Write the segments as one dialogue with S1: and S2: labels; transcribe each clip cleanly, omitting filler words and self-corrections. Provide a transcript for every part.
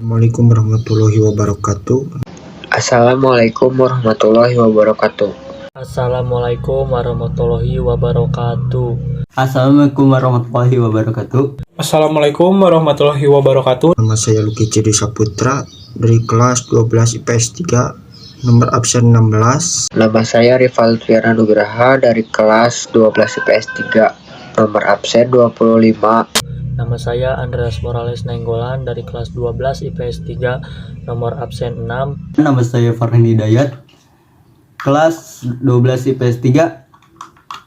S1: Assalamualaikum warahmatullahi wabarakatuh.
S2: Assalamualaikum warahmatullahi wabarakatuh.
S3: Assalamualaikum warahmatullahi wabarakatuh.
S4: Assalamualaikum warahmatullahi wabarakatuh.
S5: Assalamualaikum warahmatullahi wabarakatuh.
S1: Nama saya Luki Cedi Saputra dari kelas 12 IPS 3, nomor absen 16.
S2: Nama saya Rival Triana Nugraha dari kelas 12 IPS 3, nomor absen 25.
S3: Nama saya Andreas Morales Nainggolan dari kelas 12 IPS 3, nomor absen 6.
S4: Nama saya Farhan Hidayat, kelas 12 IPS 3,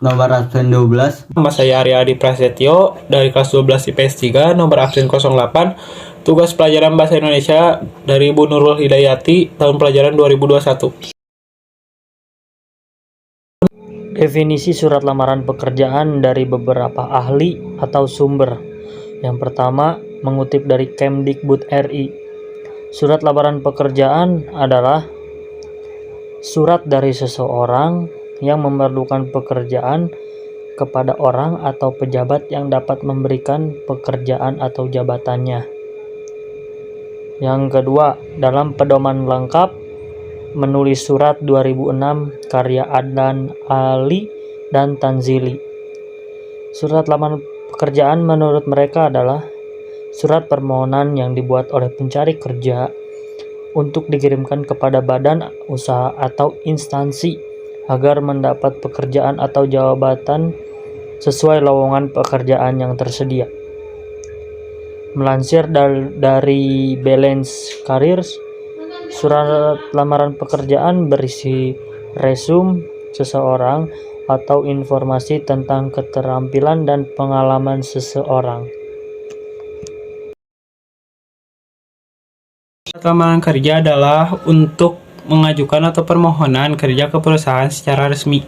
S4: nomor absen 12.
S5: Nama saya Arya Adi Prasetyo dari kelas 12 IPS 3, nomor absen 08. Tugas pelajaran Bahasa Indonesia dari Bu Nurul Hidayati, tahun pelajaran 2021.
S3: Definisi surat lamaran pekerjaan dari beberapa ahli atau sumber. Yang pertama, mengutip dari Kemdikbud RI. Surat lamaran pekerjaan adalah surat dari seseorang yang memerlukan pekerjaan kepada orang atau pejabat yang dapat memberikan pekerjaan atau jabatannya. Yang kedua, dalam pedoman lengkap menulis surat 2006 karya Adnan Ali dan Tanzili. Surat lamaran pekerjaan menurut mereka adalah surat permohonan yang dibuat oleh pencari kerja untuk dikirimkan kepada badan usaha atau instansi agar mendapat pekerjaan atau jabatan sesuai lowongan pekerjaan yang tersedia. Melansir dari Balance Careers, surat lamaran pekerjaan berisi resume seseorang atau informasi tentang keterampilan dan pengalaman seseorang.
S5: Surat lamaran kerja adalah untuk mengajukan atau permohonan kerja ke perusahaan secara resmi.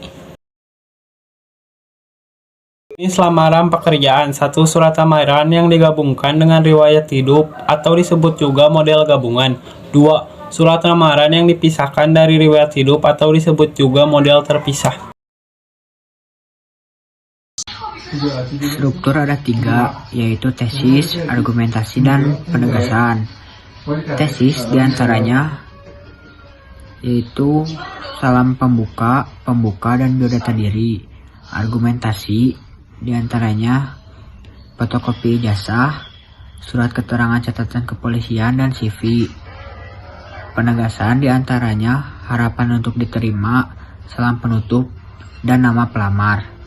S5: Jenis lamaran pekerjaan: 1. Surat lamaran yang digabungkan dengan riwayat hidup atau disebut juga model gabungan. 2. Surat lamaran yang dipisahkan dari riwayat hidup atau disebut juga model terpisah.
S2: Struktur ada 3, yaitu tesis, argumentasi, dan penegasan. Tesis diantaranya yaitu salam pembuka, dan biodata diri. Argumentasi diantaranya fotokopi ijazah, surat keterangan catatan kepolisian, dan CV. Penegasan diantaranya harapan untuk diterima, salam penutup, dan nama pelamar.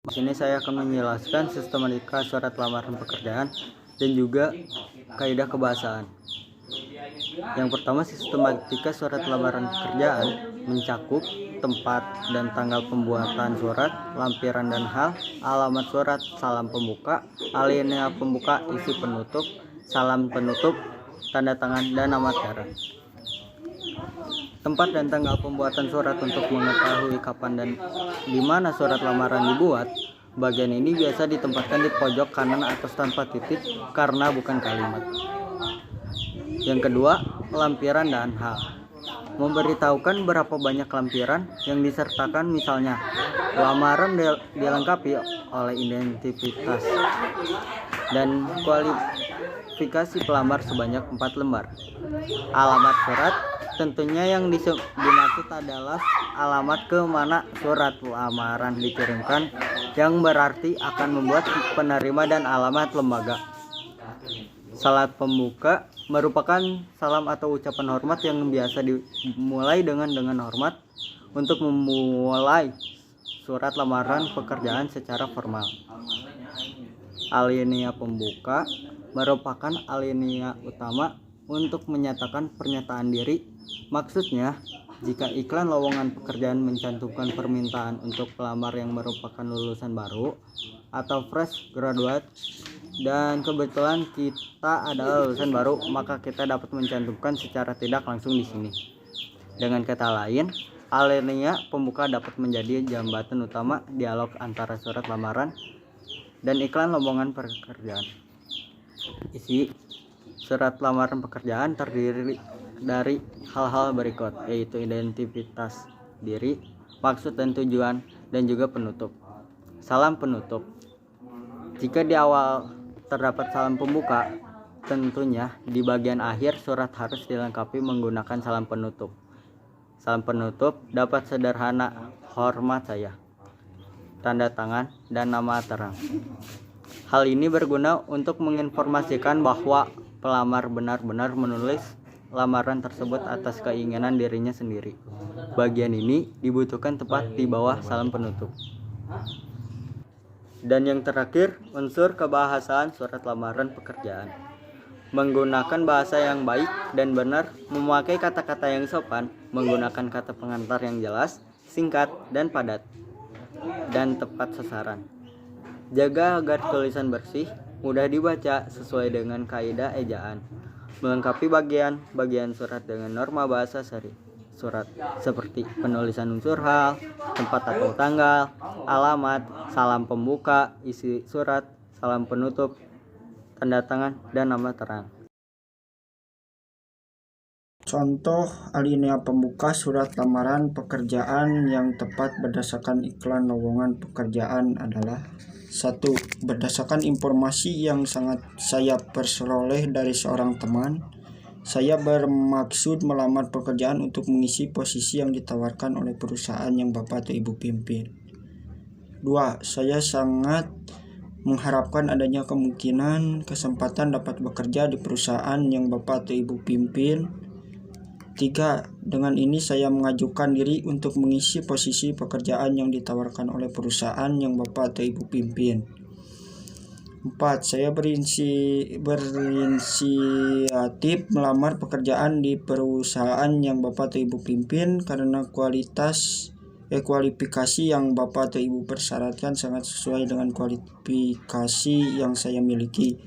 S4: Di sini saya akan menjelaskan sistematika surat lamaran pekerjaan dan juga kaidah kebahasaan. Yang pertama, sistematika surat lamaran pekerjaan mencakup tempat dan tanggal pembuatan surat, lampiran dan hal, alamat surat, salam pembuka, alinea pembuka, isi penutup, salam penutup, tanda tangan, dan nama cara. Tempat dan tanggal pembuatan surat untuk mengetahui kapan dan di mana surat lamaran dibuat. Bagian ini biasa ditempatkan di pojok kanan atas tanpa titik karena bukan kalimat. Yang kedua, lampiran dan hal. Memberitahukan berapa banyak lampiran yang disertakan, misalnya lamaran dilengkapi oleh identitas dan kualifikasi pelamar sebanyak 4 lembar. Alamat surat, tentunya yang dimaksud adalah alamat ke mana surat lamaran dikirimkan, yang berarti akan membuat penerima dan alamat lembaga. Salam pembuka merupakan salam atau ucapan hormat yang biasa dimulai dengan hormat untuk memulai surat lamaran pekerjaan secara formal. Alinea pembuka merupakan alinea utama untuk menyatakan pernyataan diri. Maksudnya, jika iklan lowongan pekerjaan mencantumkan permintaan untuk pelamar yang merupakan lulusan baru atau fresh graduate, dan kebetulan kita adalah lulusan baru, maka kita dapat mencantumkan secara tidak langsung di sini. Dengan kata lain, alinea pembuka dapat menjadi jembatan utama dialog antara surat lamaran dan iklan lowongan pekerjaan. Isi surat lamaran pekerjaan terdiri dari hal-hal berikut, yaitu identitas diri, maksud dan tujuan, dan juga penutup. Salam penutup. Jika di awal terdapat salam pembuka, tentunya di bagian akhir surat harus dilengkapi menggunakan salam penutup. Salam penutup dapat sederhana, hormat saya, tanda tangan, dan nama terang. Hal ini berguna untuk menginformasikan bahwa pelamar benar-benar menulis lamaran tersebut atas keinginan dirinya sendiri. Bagian ini dibutuhkan tepat di bawah salam penutup. Dan yang terakhir, unsur kebahasaan surat lamaran pekerjaan. Menggunakan bahasa yang baik dan benar, memakai kata-kata yang sopan, menggunakan kata pengantar yang jelas, singkat, dan padat, dan tepat sasaran. Jaga agar tulisan bersih, mudah dibaca sesuai dengan kaidah ejaan. Melengkapi bagian surat dengan norma bahasa surat seperti penulisan unsur hal, tempat atau tanggal, alamat, salam pembuka, isi surat, salam penutup, tanda tangan, dan nama terang.
S1: Contoh alinea pembuka surat lamaran pekerjaan yang tepat berdasarkan iklan lowongan pekerjaan adalah: 1. Berdasarkan informasi yang sangat saya peroleh dari seorang teman, saya bermaksud melamar pekerjaan untuk mengisi posisi yang ditawarkan oleh perusahaan yang Bapak atau Ibu pimpin. 2. Saya sangat mengharapkan adanya kesempatan dapat bekerja di perusahaan yang Bapak atau Ibu pimpin. 3. Dengan ini saya mengajukan diri untuk mengisi posisi pekerjaan yang ditawarkan oleh perusahaan yang Bapak atau Ibu pimpin. 4. Saya berinisiatif melamar pekerjaan di perusahaan yang Bapak atau Ibu pimpin karena kualifikasi yang Bapak atau Ibu persyaratkan sangat sesuai dengan kualifikasi yang saya miliki.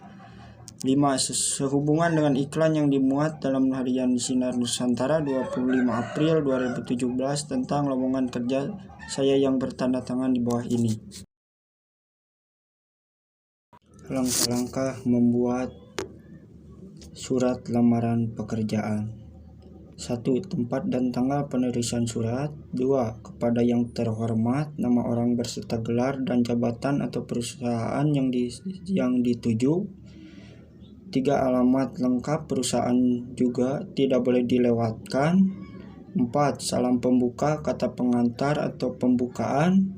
S1: 5. Sehubungan dengan iklan yang dimuat dalam harian Sinar Nusantara 25 April 2017 tentang lowongan kerja saya yang bertanda tangan di bawah ini. Langkah-langkah membuat surat lamaran pekerjaan. 1. Tempat dan tanggal penulisan surat. 2. Kepada yang terhormat, nama orang berserta gelar dan jabatan atau perusahaan yang dituju. 3. Alamat lengkap perusahaan juga tidak boleh dilewatkan. 4. Salam pembuka, kata pengantar atau pembukaan.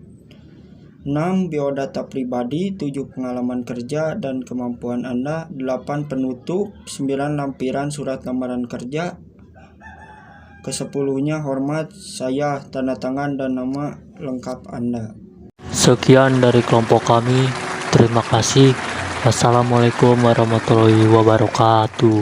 S1: 6. Biodata pribadi. 7. Pengalaman kerja dan kemampuan Anda. 8. Penutup. 9. Lampiran surat lamaran kerja. Ke-10-nya hormat saya, tanda tangan, dan nama lengkap Anda.
S3: Sekian dari kelompok kami. Terima kasih. Wassalamualaikum warahmatullahi wabarakatuh.